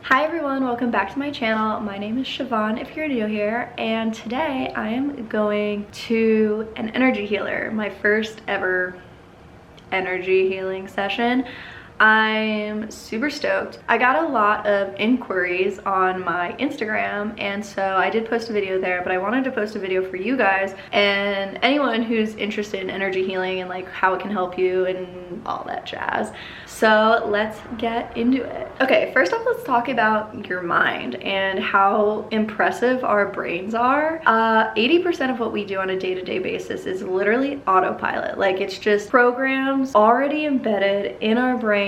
Hi everyone, welcome back to my channel. My name is Siobhan if you're new here, and today I am going to an energy healer, my first ever energy healing session. I'm super stoked. I got a lot of inquiries on my Instagram, and so I did post a video there, but I wanted to post a video for you guys and anyone who's interested in energy healing and like how it can help you and all that jazz. So let's get into it. Okay, first off, let's talk about your mind and how impressive our brains are. 80% of what we do on a day-to-day basis is literally autopilot. Like, it's just programs already embedded in our brain,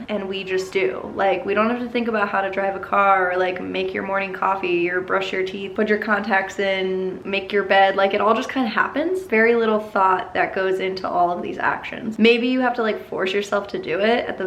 and we just do. Like, we don't have to think about how to drive a car or like make your morning coffee or brush your teeth, put your contacts in, make your bed. Like, it all just kind of happens. Very little thought that goes into all of these actions. Maybe you have to like force yourself to do it at the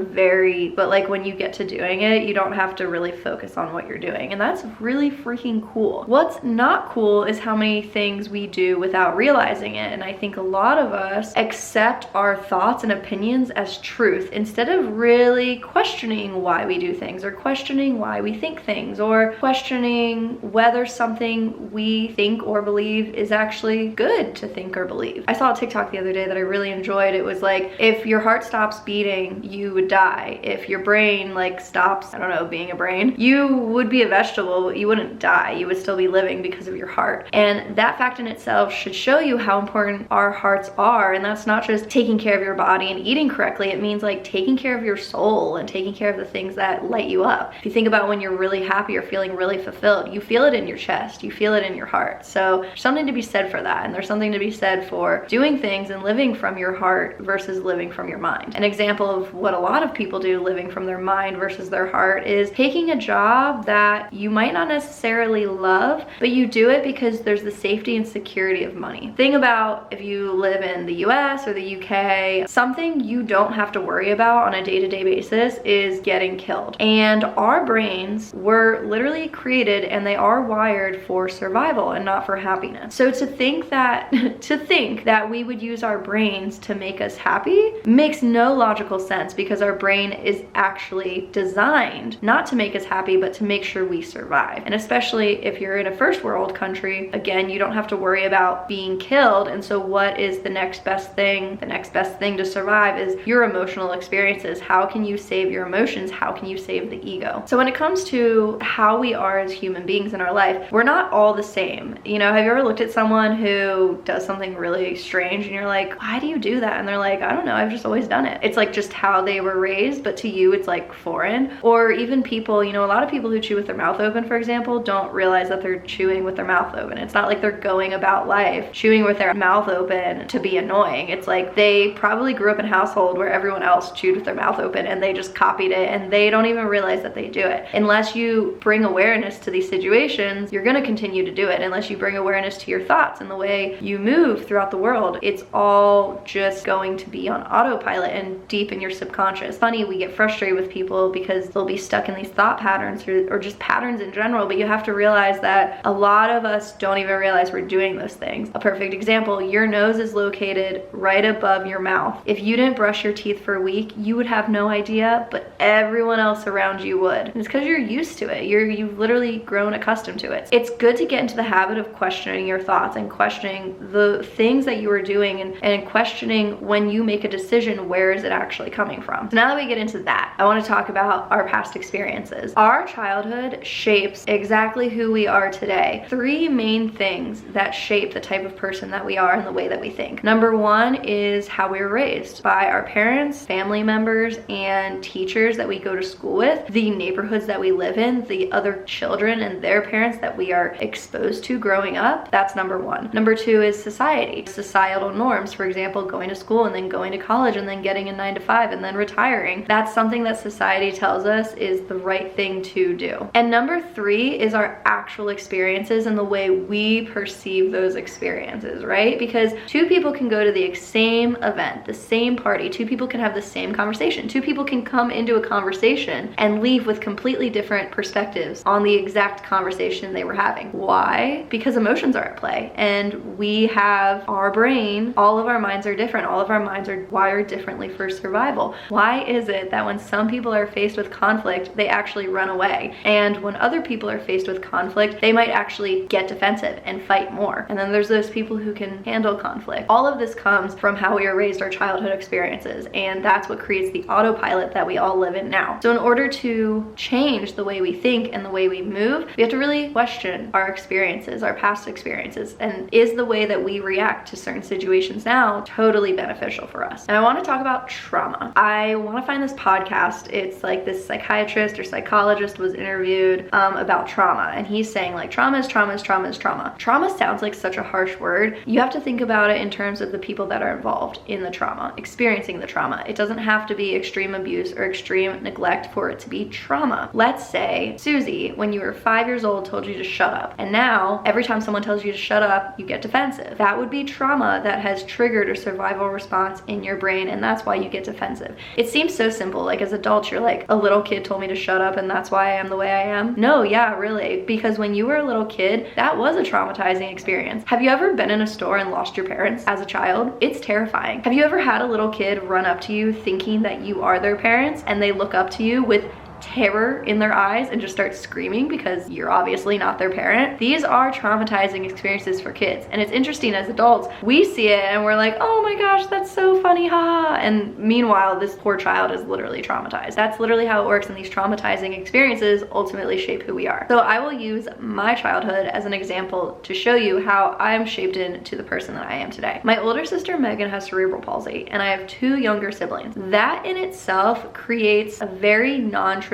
but like when you get to doing it, you don't have to really focus on what you're doing, and that's really freaking cool. What's not cool is how many things we do without realizing it, and I think a lot of us accept our thoughts and opinions as truth instead of really questioning why we do things, or questioning why we think things, or questioning whether something we think or believe is actually good to think or believe. I saw a TikTok the other day that I really enjoyed. It was like, if your heart stops beating, you would die. If your brain like stops, I don't know, being a brain, you would be a vegetable, but you wouldn't die. You would still be living because of your heart. And that fact in itself should show you how important our hearts are. And that's not just taking care of your body and eating correctly. It means like taking care of your soul and taking care of the things that light you up. If you think about when you're really happy or feeling really fulfilled, you feel it in your chest, you feel it in your heart. So there's something to be said for that. And there's something to be said for doing things and living from your heart versus living from your mind. An example of what a lot of people do living from their mind versus their heart is taking a job that you might not necessarily love, but you do it because there's the safety and security of money. Thing about if you live in the US or the UK, something you don't have to worry about on a day-to-day basis is getting killed. And our brains were literally created and they are wired for survival and not for happiness. So to think that we would use our brains to make us happy makes no logical sense, because our brain is actually designed not to make us happy, but to make sure we survive. And especially if you're in a first world country, again, you don't have to worry about being killed. And so what is the next best thing? The next best thing to survive is your emotional experiences. How can you save your emotions? How can you save the ego? So when it comes to how we are as human beings in our life, we're not all the same. You know, have you ever looked at someone who does something really strange and you're like, why do you do that? And they're like, I don't know, I've just always done it. It's like just how they were raised, but to you it's like foreign. Or even people, you know, a lot of people who chew with their mouth open, for example, don't realize that they're chewing with their mouth open. It's not like they're going about life chewing with their mouth open to be annoying. It's like they probably grew up in a household where everyone else chewed with their mouth open and they just copied it, and they don't even realize that they do it. Unless you bring awareness to these situations, you're going to continue to do it. Unless you bring awareness to your thoughts and the way you move throughout the world, it's all just going to be on autopilot and deep in your subconscious. Funny, we get frustrated with people because they'll be stuck in these thought patterns or just patterns in general, but you have to realize that a lot of us don't even realize we're doing those things. A perfect example, your nose is located right above your mouth. If you didn't brush your teeth for a week, you would have no idea, but everyone else around you would. And it's because you're used to it. You've literally grown accustomed to it. It's good to get into the habit of questioning your thoughts and questioning the things that you are doing, and questioning when you make a decision, where is it actually coming from? So now that we get into that, I want to talk about our past experiences. Our childhood shapes exactly who we are today. Three main things that shape the type of person that we are and the way that we think. Number one is how we were raised by our parents, family members, and teachers that we go to school with, the neighborhoods that we live in, the other children and their parents that we are exposed to growing up. That's number one. Number two is society. Societal norms, for example, going to school and then going to college and then getting a 9-to-5 and then retiring. That's something that society tells us is the right thing to do. And number three is our actual experiences and the way we perceive those experiences, right? Because two people can go to the same event, the same party, two people can have the same conversation situation. Two people can come into a conversation and leave with completely different perspectives on the exact conversation they were having. Why? Because emotions are at play, and we have our brain, all of our minds are different. All of our minds are wired differently for survival. Why is it that when some people are faced with conflict, they actually run away? And when other people are faced with conflict, they might actually get defensive and fight more. And then there's those people who can handle conflict. All of this comes from how we are raised, our childhood experiences, and that's what creates the autopilot that we all live in now. So in order to change the way we think and the way we move, we have to really question our experiences, our past experiences, and is the way that we react to certain situations now totally beneficial for us? And I want to talk about trauma. I want to find this podcast. It's like this psychiatrist or psychologist was interviewed about trauma, and he's saying like trauma is trauma is trauma is trauma. Trauma sounds like such a harsh word. You have to think about it in terms of the people that are involved in the trauma, experiencing the trauma. It doesn't have to be extreme abuse or extreme neglect for it to be trauma. Let's say Susie, when you were 5 years old, told you to shut up, and now every time someone tells you to shut up, you get defensive. That would be trauma that has triggered a survival response in your brain, and that's why you get defensive. It seems so simple, like as adults you're like, a little kid told me to shut up and that's why I am the way I am. No, yeah, really, because when you were a little kid, that was a traumatizing experience. Have you ever been in a store and lost your parents as a child? It's terrifying. Have you ever had a little kid run up to you thinking that you are their parents, and they look up to you with terror in their eyes and just start screaming because you're obviously not their parent? These are traumatizing experiences for kids, and it's interesting, as adults we see it and we're like, oh my gosh, that's so funny, haha, and meanwhile this poor child is literally traumatized. That's literally how it works, and these traumatizing experiences ultimately shape who we are. So I will use my childhood as an example to show you how I'm shaped into the person that I am today. My older sister Megan has cerebral palsy, and I have 2 younger siblings. That in itself creates a very non-traditional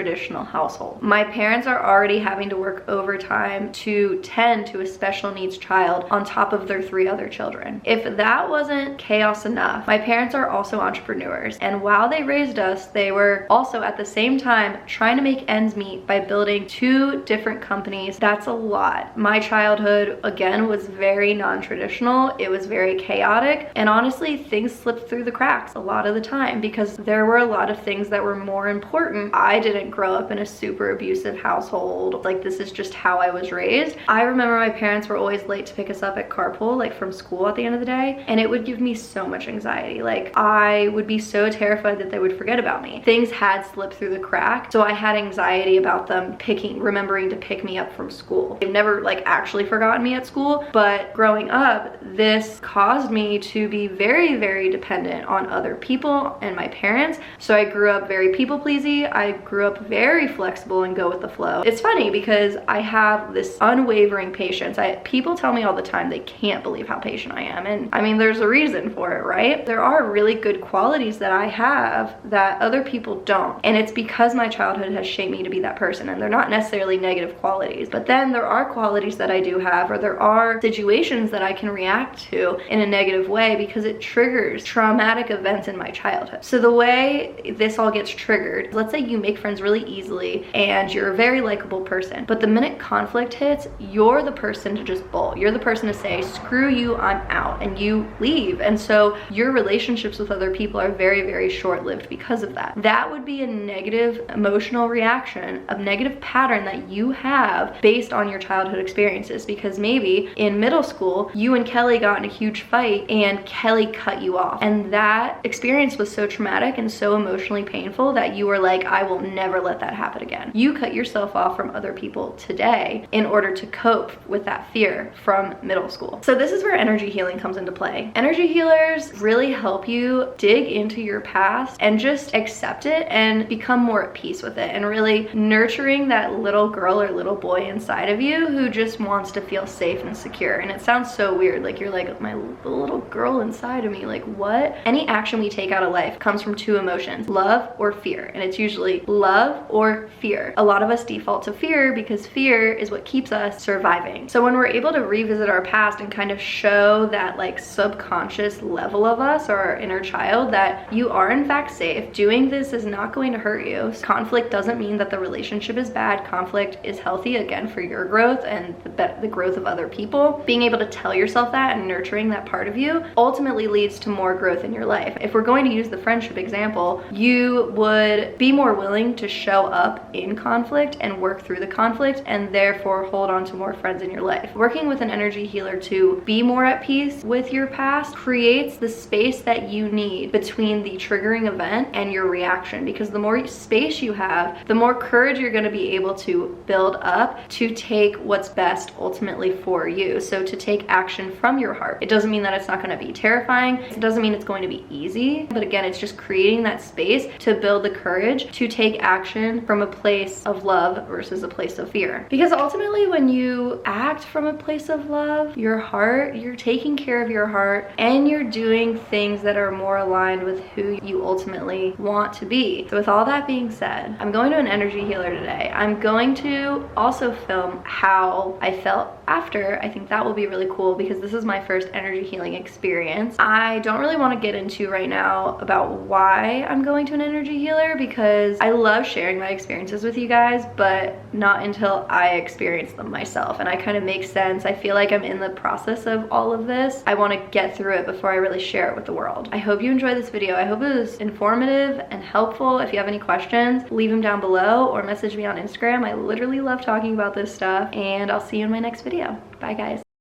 household. My parents are already having to work overtime to tend to a special needs child on top of their 3 other children. If that wasn't chaos enough, my parents are also entrepreneurs, and while they raised us, they were also at the same time trying to make ends meet by building 2 different companies. That's a lot. My childhood, again, was very non-traditional. It was very chaotic, and honestly, things slipped through the cracks a lot of the time because there were a lot of things that were more important. I didn't grow up in a super abusive household. Like, this is just how I was raised. I remember my parents were always late to pick us up at carpool, like from school at the end of the day, and it would give me so much anxiety. Like, I would be so terrified that they would forget about me. Things had slipped through the crack, so I had anxiety about them remembering to pick me up from school. They've never like actually forgotten me at school, but growing up, this caused me to be very, very dependent on other people and my parents. So I grew up very people-pleasy. I grew up very flexible and go with the flow. It's funny because I have this unwavering patience. People tell me all the time they can't believe how patient I am, and I mean, there's a reason for it, right? There are really good qualities that I have that other people don't, and it's because my childhood has shaped me to be that person, and they're not necessarily negative qualities. But then there are qualities that I do have, or there are situations that I can react to in a negative way because it triggers traumatic events in my childhood. So the way this all gets triggered, let's say you make friends really easily and you're a very likable person, but the minute conflict hits, you're the person to just bolt. You're the person to say, screw you, I'm out, and you leave. And so your relationships with other people are very, very short-lived because of that. That would be a negative emotional reaction, a negative pattern that you have based on your childhood experiences, because maybe in middle school you and Kelly got in a huge fight and Kelly cut you off, and that experience was so traumatic and so emotionally painful that you were like, I will never let that happen again. You cut yourself off from other people today in order to cope with that fear from middle school. So this is where energy healing comes into play. Energy healers really help you dig into your past and just accept it and become more at peace with it, and really nurturing that little girl or little boy inside of you who just wants to feel safe and secure. And it sounds so weird, like you're like, my little girl inside of me, like what? Any action we take out of life comes from 2 emotions, love or fear, and it's usually love love or fear. A lot of us default to fear because fear is what keeps us surviving. So when we're able to revisit our past and kind of show that like subconscious level of us or our inner child that you are in fact safe, doing this is not going to hurt you. Conflict doesn't mean that the relationship is bad. Conflict is healthy, again, for your growth and the growth of other people. Being able to tell yourself that and nurturing that part of you ultimately leads to more growth in your life. If we're going to use the friendship example, you would be more willing to show up in conflict and work through the conflict and therefore hold on to more friends in your life. Working with an energy healer to be more at peace with your past creates the space that you need between the triggering event and your reaction, because the more space you have, the more courage you're going to be able to build up to take what's best ultimately for you. So to take action from your heart. It doesn't mean that it's not going to be terrifying. It doesn't mean it's going to be easy. But again, it's just creating that space to build the courage to take action from a place of love versus a place of fear. Because ultimately when you act from a place of love, your heart, you're taking care of your heart and you're doing things that are more aligned with who you ultimately want to be. So with all that being said, I'm going to an energy healer today. I'm going to also film how I felt after. I think that will be really cool because this is my first energy healing experience. I don't really want to get into right now about why I'm going to an energy healer because I love sharing my experiences with you guys, but not until I experience them myself. And I kind of make sense. I feel like I'm in the process of all of this. I want to get through it before I really share it with the world. I hope you enjoyed this video. I hope it was informative and helpful. If you have any questions, leave them down below or message me on Instagram. I literally love talking about this stuff, and I'll see you in my next video. Bye guys.